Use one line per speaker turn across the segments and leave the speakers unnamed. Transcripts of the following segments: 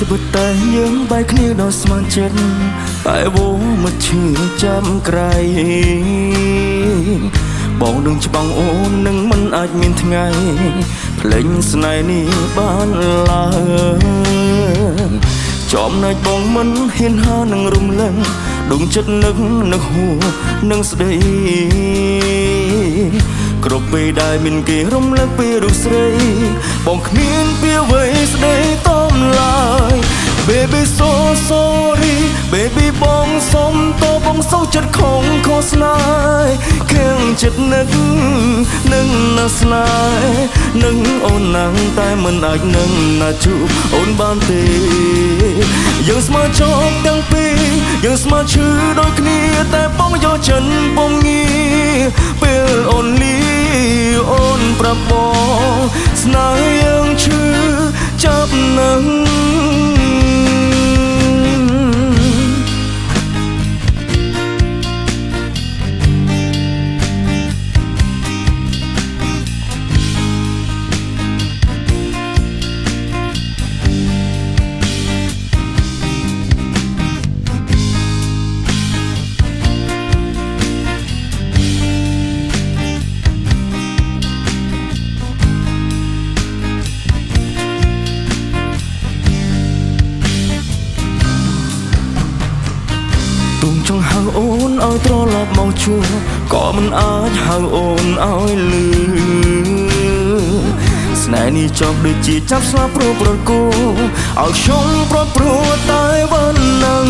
ទៅបិទតែយើងបែកគ្នាដល់ស្មានចិត្តតែវោមកឈឺចាំក្រៃបងនឹងច្បាំងអូននឹងមិនអាចមានថ្ងៃភ្លេចស្នេហ៍នេះបានឡើយចំណែកបងមិនហ៊ានហើនឹងរំលឹងដងចិត្តនឹកហួរនឹងស្ដីគ្រប់ពេលដែលមានគេរំលឹកពីរូបស្រីបងគ្មានពីអ្វីស្ដីតមឡើយ Baby so sorry Baby បងសុំតបងសោកចិត្តខំខុសស្នេហ៍ខាងចិត្តនឹកនឹងណាស្នេហ៍នឹងអូនណាំងតែមិនអាចនឹងណាជួបអូនបានទេយើងស្មើចប់ទាំងពីរយើងស្មើឈឺដូចគ្នាតែបងយកចិនបងងារពេលអូនលីអូនប្រាប់បងស្នេហ៍យើងឈឺចាប់នឹងទុំចង់ហៅអូនឲ្យត្រឡប់មកជួបក៏មិនអាចហៅអូនឲ្យលឺស្នេហ៍នេះចង់ដូចជាចាប់ស្លាប់ព្រោះប្រគោឲ្យខ្ញុំប្រត់ព្រោះតែวันនឹង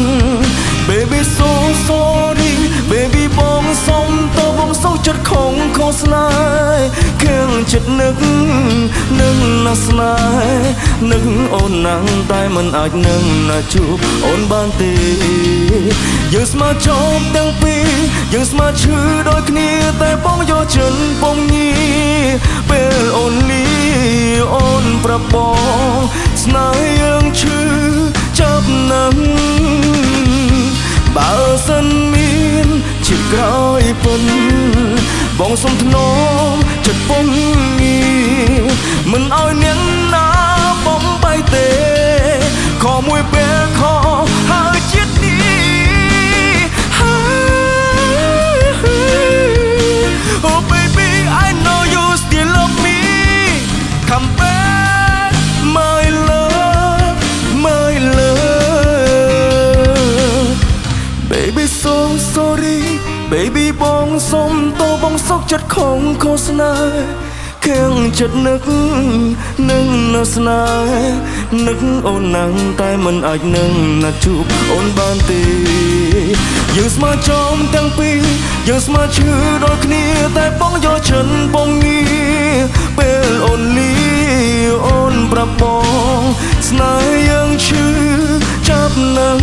Baby so sorry Baby បងសុំតបងសោកចិត្តខំខុសស្នេហ៍ខាងចិត្តនឹកនឹងណាស្នេហ៍នឹងអូនណាំងតែមិនអាចនឹងណាជួបអូនបានទេយើងស្មើចប់ទាំងពីរយើងស្មើឈឺដូចគ្នាតែបងយកចិនបងងារពេលអូនលីអូនប្រាប់បងស្នេហ៍យើងឈឺចាប់ណាស់បើសិនមានជាក្រោយពិនបងសុំធ្នមចិត្តបងងារមិនឲ្យអ្នកណាបងបែកទេខំមួយពេលខំហើយជាតិនេះOh baby I know you still love me Come back my love my love Baby so sorry Baby បងសុំតបងសោកចិត្តខំខុសស្នេហ៍ខាងចិត្តនឹកនឹងណាស្នេហ៍នឹកអូនណាំងតែមិនអាចនឹងណាជួបអូនបានទេយើងស្មើចំទាំងពីរយើងស្មើឈឺដូចគ្នាតែបងយកចិនបងងារពេលអូនលីអូនប្រាប់បងស្នេហ៍យើងឈឺចាប់នឹង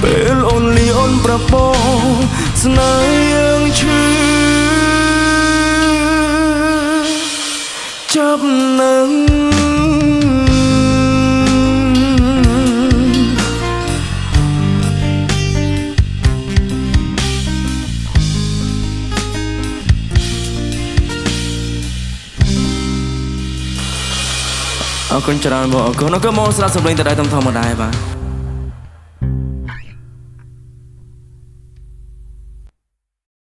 ពេលអូនលីអូនប្រាប់បងស្នេហ៍យើងឈឺចាប់នឹងអរគុណច្រើនបងអរគុណមកស្ដាប់សម្លេងតែដៃធំៗមកដែរបាទ